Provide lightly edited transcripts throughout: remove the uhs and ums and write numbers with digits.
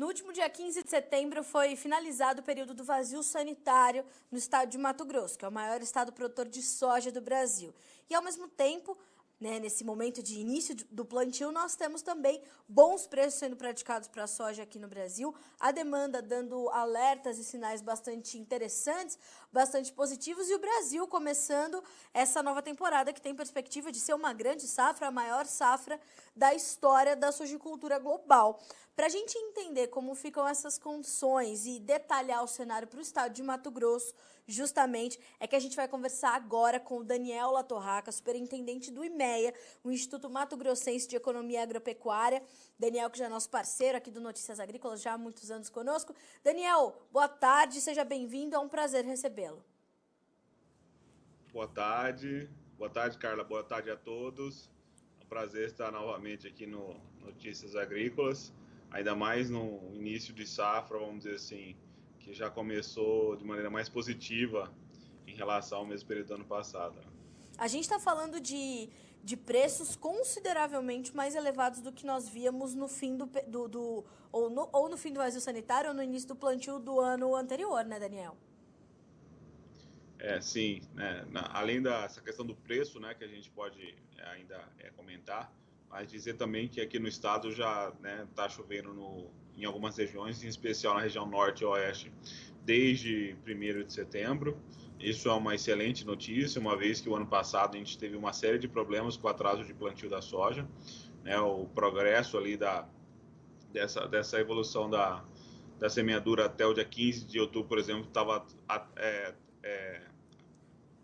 No último dia 15 de setembro foi finalizado o período do vazio sanitário no estado de Mato Grosso, que é o maior estado produtor de soja do Brasil. E, ao mesmo tempo, nesse momento de início do plantio, nós temos também bons preços sendo praticados para a soja aqui no Brasil, a demanda dando alertas e sinais bastante interessantes, bastante positivos, e o Brasil começando essa nova temporada que tem perspectiva de ser uma grande safra, a maior safra da história da sojicultura global. Para a gente entender como ficam essas condições e detalhar o cenário para o estado de Mato Grosso, justamente, é que a gente vai conversar agora com o Daniel Latorraca, superintendente do IMEA, o Instituto Mato Grossense de Economia Agropecuária. Daniel, que já é nosso parceiro aqui do Notícias Agrícolas, já há muitos anos conosco. Daniel, boa tarde, seja bem-vindo, é um prazer recebê-lo. Boa tarde, Carla, boa tarde a todos. É um prazer estar novamente aqui no Notícias Agrícolas, ainda mais no início de safra, vamos dizer assim, que já começou de maneira mais positiva em relação ao mesmo período do ano passado. A gente está falando de preços consideravelmente mais elevados do que nós víamos no fim ou no fim do vazio sanitário ou no início do plantio do ano anterior, né, Daniel? Sim, né, além dessa questão do preço, né, que a gente pode ainda comentar, mas dizer também que aqui no estado já está chovendo em algumas regiões, em especial na região norte e oeste, desde 1º de setembro. Isso é uma excelente notícia, uma vez que o ano passado a gente teve uma série de problemas com o atraso de plantio da soja, né, o progresso ali dessa evolução da semeadura até o dia 15 de outubro, por exemplo, estava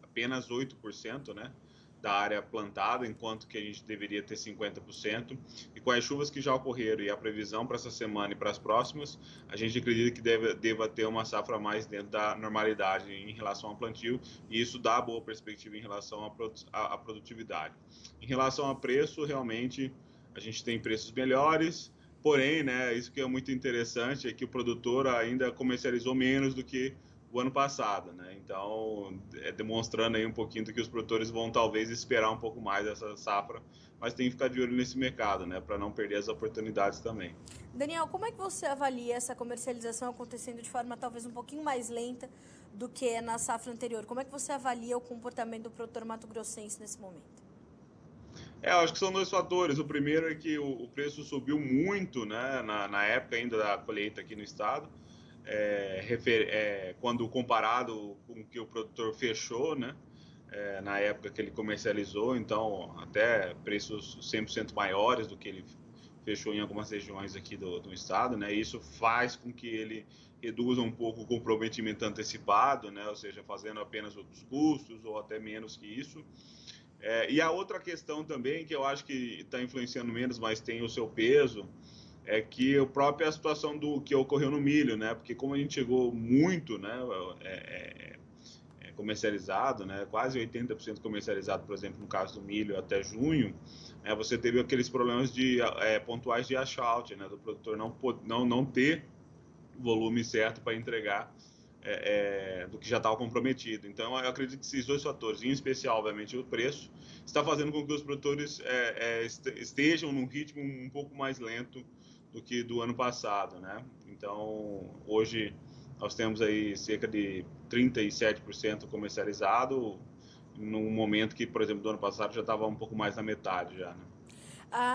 apenas 8%, né, da área plantada, enquanto que a gente deveria ter 50%. E com as chuvas que já ocorreram e a previsão para essa semana e para as próximas, a gente acredita que deva ter uma safra mais dentro da normalidade em relação ao plantio, e isso dá boa perspectiva em relação à produtividade. Em relação a preço, realmente a gente tem preços melhores, porém, né, isso que é muito interessante é que o produtor ainda comercializou menos do que o ano passado, né? Então, demonstrando aí um pouquinho do que os produtores vão talvez esperar um pouco mais dessa safra, mas tem que ficar de olho nesse mercado, né, para não perder as oportunidades também. Daniel, como é que você avalia essa comercialização acontecendo de forma talvez um pouquinho mais lenta do que na safra anterior? Como é que você avalia o comportamento do produtor mato-grossense nesse momento? Eu acho que são dois fatores. O primeiro é que o preço subiu muito, né, na época ainda da colheita aqui no estado, quando comparado com o que o produtor fechou, né, na época que ele comercializou, então até preços 100% maiores do que ele fechou em algumas regiões aqui do estado, né, isso faz com que ele reduza um pouco o comprometimento antecipado, né, ou seja, fazendo apenas outros custos ou até menos que isso. E a outra questão também, que eu acho que está influenciando menos, mas tem o seu peso, é que a própria situação do que ocorreu no milho, né? Porque como a gente chegou muito, né, comercializado, né, quase 80% comercializado, por exemplo, no caso do milho até junho, você teve aqueles problemas pontuais de achout, né, do produtor não ter o volume certo para entregar do que já estava comprometido. Então, eu acredito que esses dois fatores, em especial, obviamente, o preço, está fazendo com que os produtores estejam num ritmo um pouco mais lento do que do ano passado, né? Então, hoje nós temos aí cerca de 37% comercializado, num momento que, por exemplo, do ano passado já estava um pouco mais na metade já, né?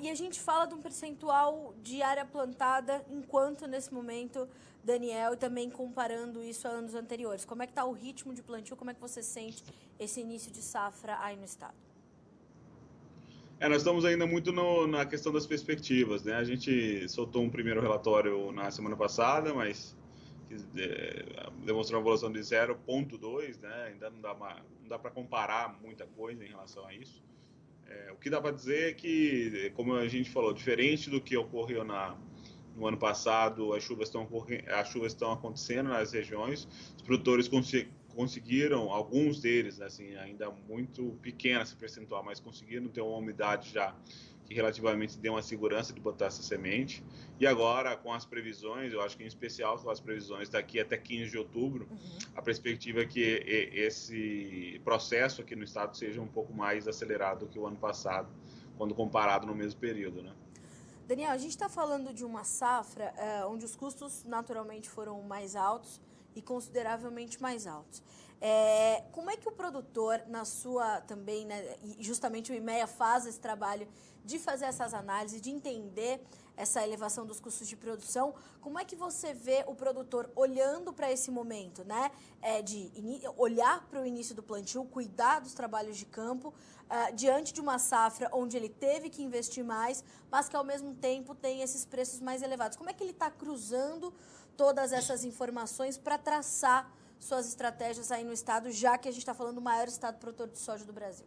E a gente fala de um percentual de área plantada, enquanto nesse momento, Daniel, e também comparando isso a anos anteriores. Como é que está o ritmo de plantio? Como é que você sente esse início de safra aí no estado? Nós estamos ainda muito na questão das perspectivas, né? A gente soltou um primeiro relatório na semana passada, mas demonstrou uma evolução de 0,2, né? Ainda não dá para comparar muita coisa em relação a isso. O que dá para dizer é que, como a gente falou, diferente do que ocorreu no ano passado, as chuvas estão acontecendo nas regiões, os produtores conseguiram, alguns deles, assim, ainda muito pequeno esse percentual, mas conseguiram ter uma umidade já que relativamente deu uma segurança de botar essa semente. E agora, com as previsões, eu acho que em especial com as previsões daqui até 15 de outubro, a perspectiva é que esse processo aqui no estado seja um pouco mais acelerado do que o ano passado, quando comparado no mesmo período, né? Daniel, a gente está falando de uma safra onde os custos naturalmente foram mais altos e consideravelmente mais altos. Como é que o produtor, na sua também, né, e justamente o IMEA faz esse trabalho de fazer essas análises, de entender essa elevação dos custos de produção, como é que você vê o produtor olhando para esse momento, né, olhar para o início do plantio, cuidar dos trabalhos de campo, diante de uma safra onde ele teve que investir mais, mas que ao mesmo tempo tem esses preços mais elevados? Como é que ele está cruzando todas essas informações para traçar suas estratégias aí no estado, já que a gente está falando do maior estado produtor de soja do Brasil?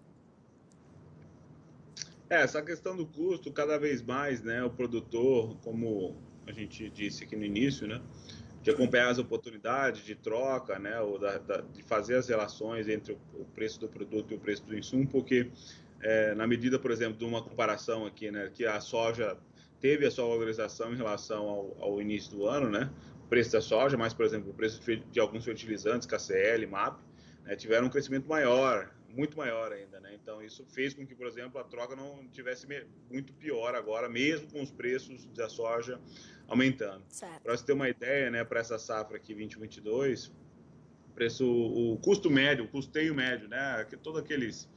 Essa questão do custo, cada vez mais, né, o produtor, como a gente disse aqui no início, né, de acompanhar as oportunidades de troca, né, ou de fazer as relações entre o preço do produto e o preço do insumo, porque na medida, por exemplo, de uma comparação aqui, né, que a soja teve a sua valorização em relação ao início do ano, né, o preço da soja, mas, por exemplo, o preço de alguns fertilizantes, KCl, MAP, né, tiveram um crescimento maior, muito maior ainda, né? Então isso fez com que, por exemplo, a troca não tivesse muito pior agora, mesmo com os preços da soja aumentando. Para você ter uma ideia, né, para essa safra aqui 2022, o custo médio, o custeio médio, né, todos aqueles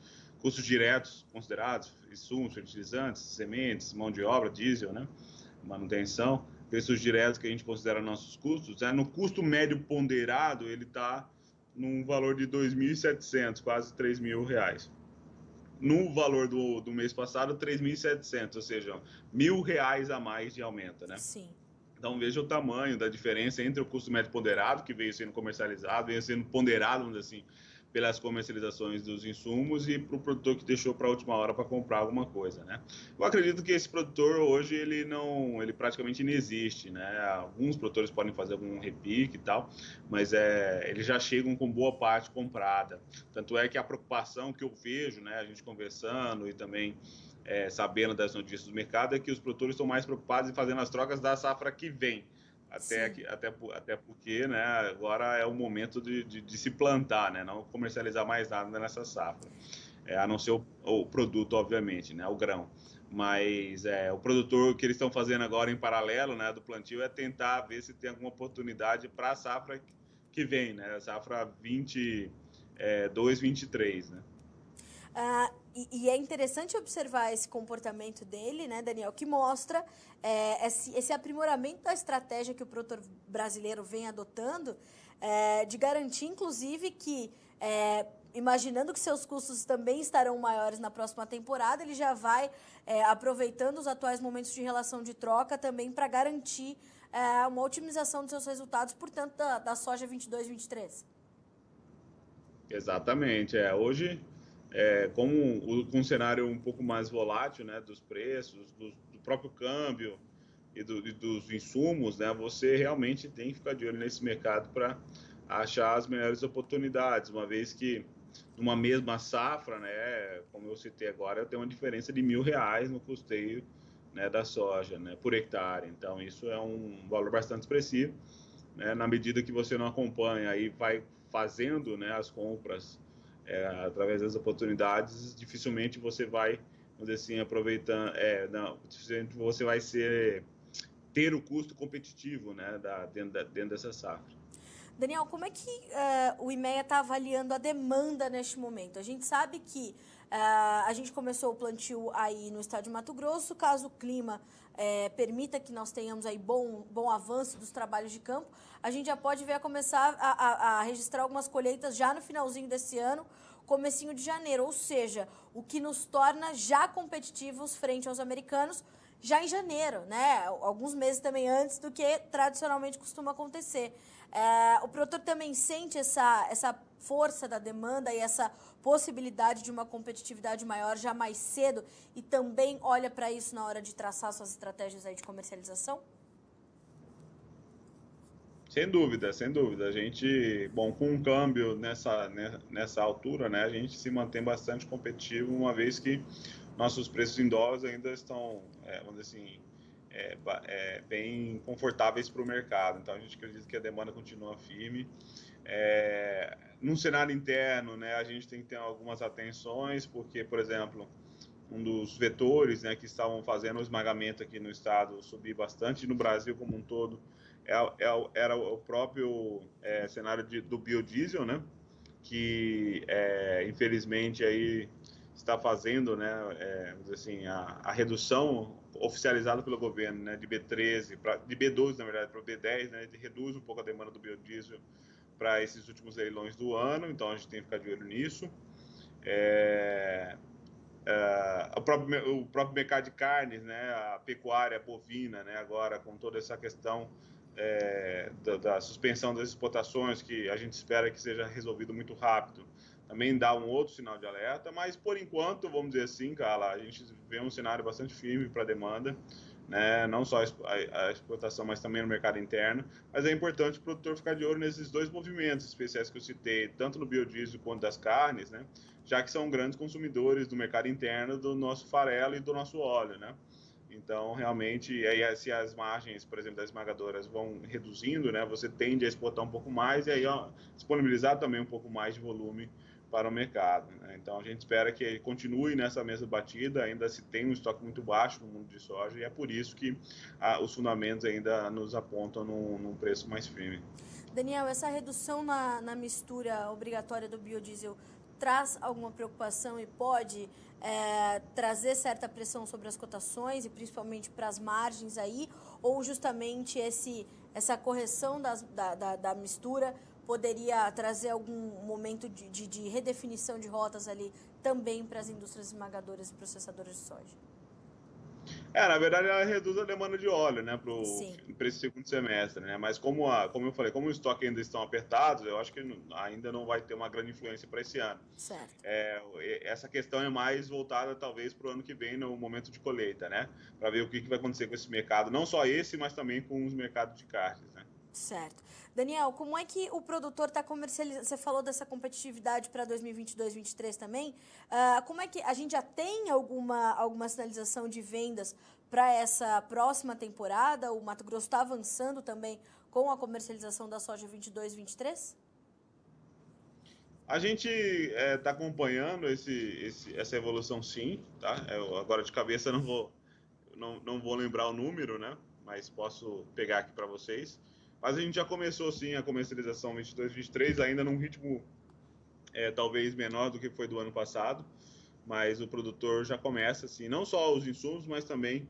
custos diretos considerados, insumos, fertilizantes, sementes, mão de obra, diesel, né, manutenção, preços diretos que a gente considera nossos custos, no custo médio ponderado, ele está num valor de 2.700, quase R$ 3.000. No valor do mês passado, 3.700, ou seja, R$ 1.000 a mais de aumento, né? Sim. Então veja o tamanho da diferença entre o custo médio ponderado, que veio sendo comercializado, veio sendo ponderado, vamos dizer assim, pelas comercializações dos insumos, e para o produtor que deixou para a última hora para comprar alguma coisa, né? Eu acredito que esse produtor hoje ele praticamente não existe, né? Alguns produtores podem fazer algum repique e tal, mas eles já chegam com boa parte comprada. Tanto é que a preocupação que eu vejo, né, a gente conversando e também sabendo das notícias do mercado, é que os produtores estão mais preocupados em fazendo as trocas da safra que vem. Até porque, né, agora é o momento de se plantar, né, não comercializar mais nada nessa safra, a não ser o produto, obviamente, né, o grão. Mas o produtor, o que eles estão fazendo agora em paralelo, né, do plantio, é tentar ver se tem alguma oportunidade para a safra que vem, né, a safra 22, 23, né. E é interessante observar esse comportamento dele, né, Daniel, que mostra esse aprimoramento da estratégia que o produtor brasileiro vem adotando, de garantir, inclusive, que, imaginando que seus custos também estarão maiores na próxima temporada, ele já vai aproveitando os atuais momentos de relação de troca também para garantir uma otimização dos seus resultados, portanto, da soja 22, 23. Exatamente. Hoje, com um cenário um pouco mais volátil, né, dos preços, do próprio câmbio e dos insumos, né, você realmente tem que ficar de olho nesse mercado para achar as melhores oportunidades, uma vez que numa mesma safra, né, como eu citei agora, eu tenho uma diferença de R$ 1.000 no custeio, né, da soja, né, por hectare. Então, isso é um valor bastante expressivo, né, na medida que você não acompanha e vai fazendo, né, as compras através das oportunidades, dificilmente você vai, vamos dizer assim, aproveitando, dificilmente você vai ter o custo competitivo, né, dentro dessa safra. Daniel, como é que o IMEA está avaliando a demanda neste momento? A gente sabe que a gente começou o plantio aí no estado de Mato Grosso, caso o clima permita que nós tenhamos aí bom avanço dos trabalhos de campo, a gente já pode começar a registrar algumas colheitas já no finalzinho desse ano, comecinho de janeiro, ou seja, o que nos torna já competitivos frente aos americanos já em janeiro, né? Alguns meses também antes do que tradicionalmente costuma acontecer. O produtor também sente essa força da demanda e essa possibilidade de uma competitividade maior já mais cedo e também olha para isso na hora de traçar suas estratégias aí de comercialização? Sem dúvida, sem dúvida. A gente, bom, com um câmbio nessa altura, né, a gente se mantém bastante competitivo, uma vez que nossos preços em dólares ainda estão, vamos dizer assim, bem confortáveis para o mercado. Então, a gente acredita que a demanda continua firme. Num cenário interno, né, a gente tem que ter algumas atenções, porque, por exemplo, um dos vetores, né, que estavam fazendo o esmagamento aqui no estado subir bastante, no Brasil como um todo, era o próprio cenário do biodiesel, né, que infelizmente aí está fazendo, né, assim, a redução oficializada pelo governo, né, de B13 de B12 na verdade para B10, né, reduz um pouco a demanda do biodiesel para esses últimos leilões do ano, então a gente tem que ficar de olho nisso. O próprio mercado de carnes, né, a pecuária bovina, né, agora com toda essa questão da suspensão das exportações, que a gente espera que seja resolvido muito rápido, também dá um outro sinal de alerta, mas por enquanto, vamos dizer assim, Carla, a gente vê um cenário bastante firme para a demanda, né, não só a exportação, mas também no mercado interno, mas é importante o produtor ficar de olho nesses dois movimentos especiais que eu citei, tanto no biodiesel quanto das carnes, né, já que são grandes consumidores do mercado interno do nosso farelo e do nosso óleo, né? Então, realmente, aí, se as margens, por exemplo, das esmagadoras vão reduzindo, né, você tende a exportar um pouco mais e aí disponibilizar também um pouco mais de volume para o mercado, né? Então, a gente espera que ele continue nessa mesma batida, ainda se tem um estoque muito baixo no mundo de soja e é por isso que os fundamentos ainda nos apontam num preço mais firme. Daniel, essa redução na mistura obrigatória do biodiesel traz alguma preocupação e pode trazer certa pressão sobre as cotações e principalmente para as margens aí? Ou justamente essa correção da mistura poderia trazer algum momento de redefinição de rotas ali também para as indústrias esmagadoras e processadoras de soja? Na verdade, ela reduz a demanda de óleo, né, Sim. para esse segundo semestre, né? Mas como eu falei, como os estoques ainda estão apertados, eu acho que ainda não vai ter uma grande influência para esse ano. Certo. Essa questão é mais voltada, talvez, para o ano que vem, no momento de colheita, né? Para ver o que vai acontecer com esse mercado, não só esse, mas também com os mercados de carnes, né? Certo. Daniel, como é que o produtor está comercializando? Você falou dessa competitividade para 2022, 2023 também. Como é que a gente já tem alguma sinalização de vendas para essa próxima temporada? O Mato Grosso está avançando também com a comercialização da soja 22, 23? A gente está acompanhando essa evolução, sim, tá? Agora de cabeça não vou lembrar o número, né? Mas posso pegar aqui para vocês. Mas a gente já começou, sim, a comercialização 22, 23, ainda num ritmo talvez menor do que foi do ano passado, mas o produtor já começa, assim, não só os insumos, mas também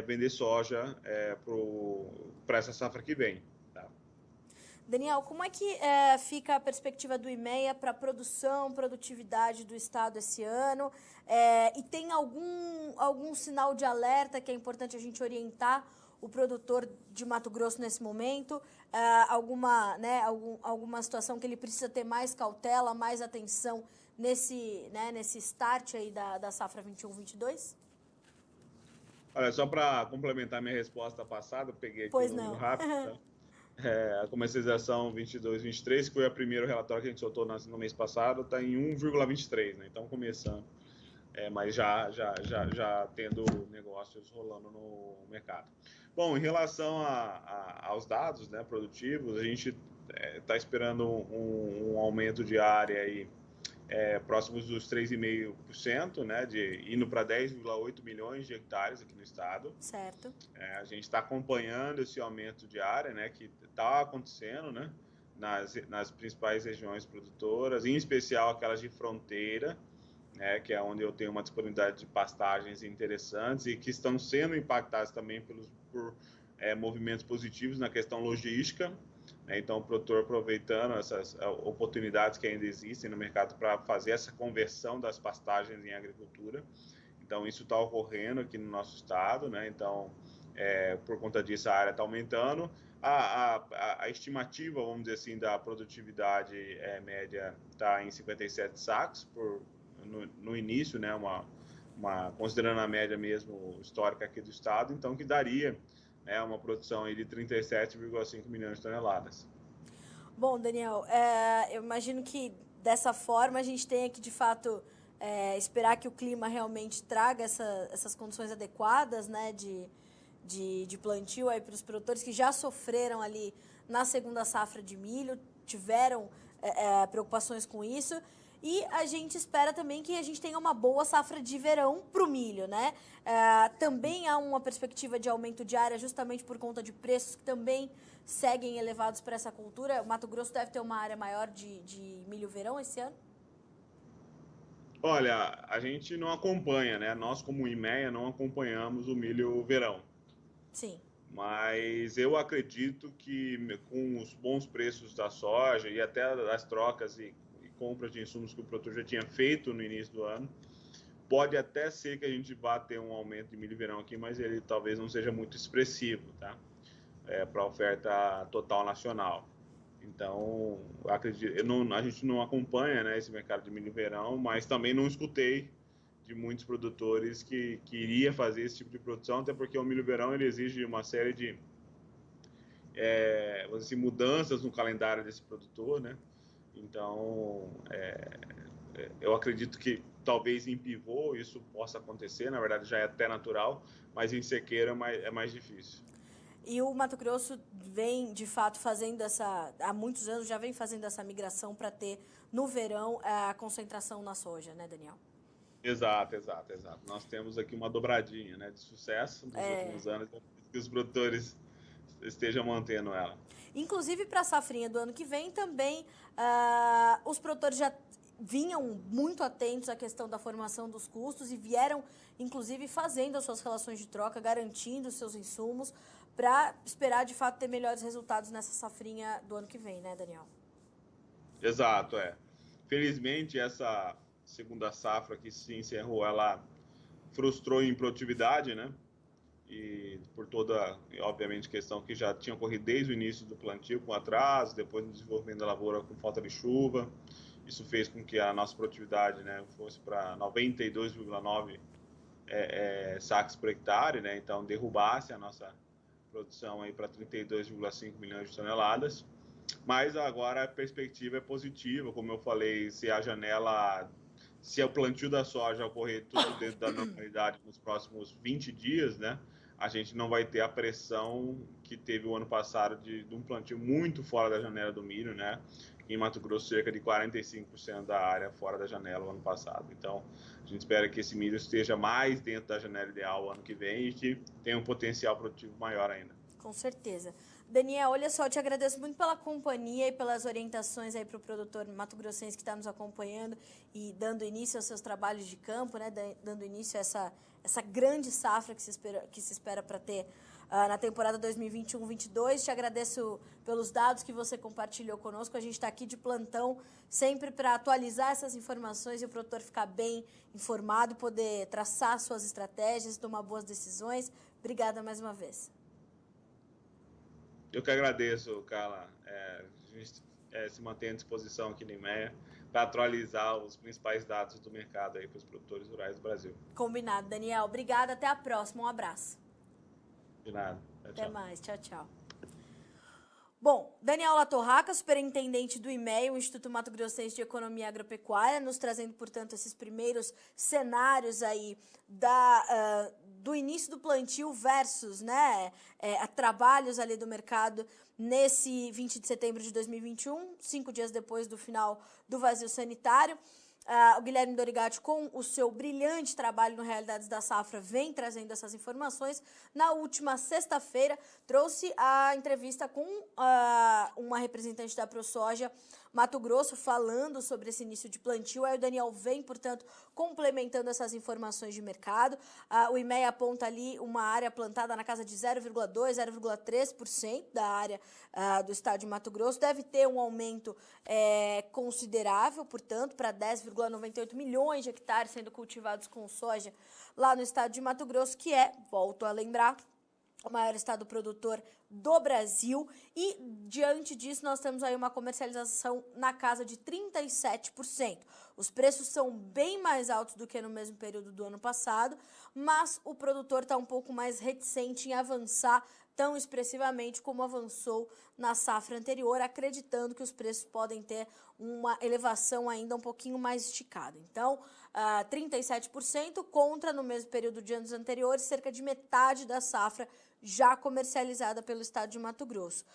vender soja para essa safra que vem. Tá? Daniel, como é que fica a perspectiva do IMEA para a produtividade do Estado esse ano? E tem algum sinal de alerta que é importante a gente orientar o produtor de Mato Grosso nesse momento? Alguma situação que ele precisa ter mais cautela, mais atenção nesse start aí da safra 21-22? Olha, só para complementar minha resposta passada, eu peguei aqui o Pois número não. rápido, tá? A comercialização 22, 23, que foi o primeiro relatório que a gente soltou no mês passado, está em 1,23, né? Então, começando, mas já tendo negócios rolando no mercado. Bom, em relação aos dados, né, produtivos, a gente está esperando um aumento de área aí, próximos dos 3,5%, né, indo para 10,8 milhões de hectares aqui no estado. Certo. A gente está acompanhando esse aumento de área, né, que está acontecendo, né, nas principais regiões produtoras, em especial aquelas de fronteira, né, que é onde eu tenho uma disponibilidade de pastagens interessantes e que estão sendo impactadas também por movimentos positivos na questão logística. Então, o produtor aproveitando essas oportunidades que ainda existem no mercado para fazer essa conversão das pastagens em agricultura. Então, isso está ocorrendo aqui no nosso estado, né? Então, por conta disso, a área está aumentando. A estimativa, vamos dizer assim, da produtividade média está em 57 sacos no início, né? Considerando a média mesmo histórica aqui do estado, então que daria uma produção aí de 37,5 milhões de toneladas. Bom, Daniel, eu imagino que dessa forma a gente tenha que, de fato, esperar que o clima realmente traga essas condições adequadas, né, de plantio aí para os produtores que já sofreram ali na segunda safra de milho, tiveram preocupações com isso. E a gente espera também que a gente tenha uma boa safra de verão para o milho, né? Também há uma perspectiva de aumento de área justamente por conta de preços que também seguem elevados para essa cultura. O Mato Grosso deve ter uma área maior de milho verão esse ano? Olha, a gente não acompanha, né? Nós, como IMEA, não acompanhamos o milho verão. Sim. Mas eu acredito que com os bons preços da soja e até as trocas e compras de insumos que o produtor já tinha feito no início do ano, pode até ser que a gente vá ter um aumento de milho verão aqui, mas ele talvez não seja muito expressivo, tá? Para a oferta total nacional. Então, eu acredito, a gente não acompanha, né, esse mercado de milho verão, mas também não escutei de muitos produtores que iria fazer esse tipo de produção, até porque o milho verão ele exige uma série de vamos dizer, mudanças no calendário desse produtor, né? Então, eu acredito que talvez em pivô isso possa acontecer, na verdade já é até natural, mas em sequeira é mais difícil. E o Mato Grosso vem, de fato, fazendo há muitos anos, já vem fazendo essa migração para ter, no verão, a concentração na soja, né, Daniel? Exato. Nós temos aqui uma dobradinha, né, de sucesso nos últimos anos, que os produtores estejam mantendo ela. Inclusive, para a safrinha do ano que vem, também os produtores já vinham muito atentos à questão da formação dos custos e vieram, inclusive, fazendo as suas relações de troca, garantindo os seus insumos, para esperar, de fato, ter melhores resultados nessa safrinha do ano que vem, né, Daniel? Exato, Felizmente, essa segunda safra que se encerrou, ela frustrou em produtividade, né? E por toda, obviamente, questão que já tinha ocorrido desde o início do plantio, com atraso, depois no desenvolvimento da lavoura com falta de chuva. Isso fez com que a nossa produtividade, né, fosse para 92,9 sacos por hectare, né? Então derrubasse a nossa produção aí para 32,5 milhões de toneladas. Mas agora a perspectiva é positiva, como eu falei, se o plantio da soja ocorrer tudo dentro da normalidade nos próximos 20 dias, né, a gente não vai ter a pressão que teve o ano passado de um plantio muito fora da janela do milho, né? Em Mato Grosso, cerca de 45% da área fora da janela o ano passado. Então, a gente espera que esse milho esteja mais dentro da janela ideal o ano que vem e que tenha um potencial produtivo maior ainda. Com certeza. Daniel, olha só, eu te agradeço muito pela companhia e pelas orientações aí para o produtor mato-grossense que está nos acompanhando e dando início aos seus trabalhos de campo, né? Dando início a essa grande safra que se espera para ter na temporada 2021-22. Te agradeço pelos dados que você compartilhou conosco. A gente está aqui de plantão sempre para atualizar essas informações e o produtor ficar bem informado, poder traçar suas estratégias, tomar boas decisões. Obrigada mais uma vez. Eu que agradeço, Carla. A gente se mantém à disposição aqui no IMEA para atualizar os principais dados do mercado aí para os produtores rurais do Brasil. Combinado, Daniel. Obrigada. Até a próxima. Um abraço. De nada. Tchau, Até mais. Tchau. Bom, Daniel Latorraca, superintendente do IMEA, o Instituto Mato Grossense de Economia Agropecuária, nos trazendo, portanto, esses primeiros cenários aí do início do plantio versus, né, trabalhos ali do mercado nesse 20 de setembro de 2021, 5 dias depois do final do vazio sanitário. O Guilherme Dorigatti, com o seu brilhante trabalho no Realidades da Safra, vem trazendo essas informações. Na última sexta-feira, trouxe a entrevista com uma representante da ProSoja Mato Grosso, falando sobre esse início de plantio. Aí o Daniel vem, portanto, complementando essas informações de mercado. O IMEA aponta ali uma área plantada na casa de 0,2%, 0,3% da área do estado de Mato Grosso. Deve ter um aumento considerável, portanto, para 10,98 milhões de hectares sendo cultivados com soja lá no estado de Mato Grosso, que volto a lembrar, o maior estado produtor do Brasil, e diante disso nós temos aí uma comercialização na casa de 37%. Os preços são bem mais altos do que no mesmo período do ano passado, mas o produtor está um pouco mais reticente em avançar tão expressivamente como avançou na safra anterior, acreditando que os preços podem ter uma elevação ainda um pouquinho mais esticada. Então, 37% contra, no mesmo período de anos anteriores, cerca de metade da safra já comercializada pelo estado de Mato Grosso.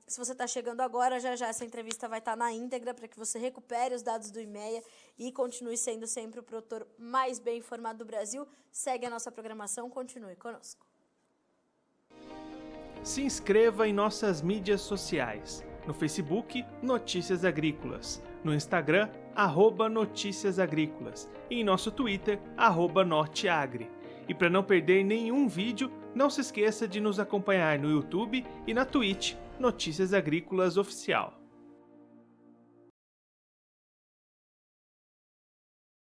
Se você está chegando agora, já essa entrevista vai estar na íntegra para que você recupere os dados do IMEA e continue sendo sempre o produtor mais bem informado do Brasil. Segue a nossa programação, continue conosco. Se inscreva em nossas mídias sociais. No Facebook, Notícias Agrícolas. No Instagram, @Notícias Agrícolas. E em nosso Twitter, @Norteagri. E para não perder nenhum vídeo, não se esqueça de nos acompanhar no YouTube e na Twitch, Notícias Agrícolas Oficial.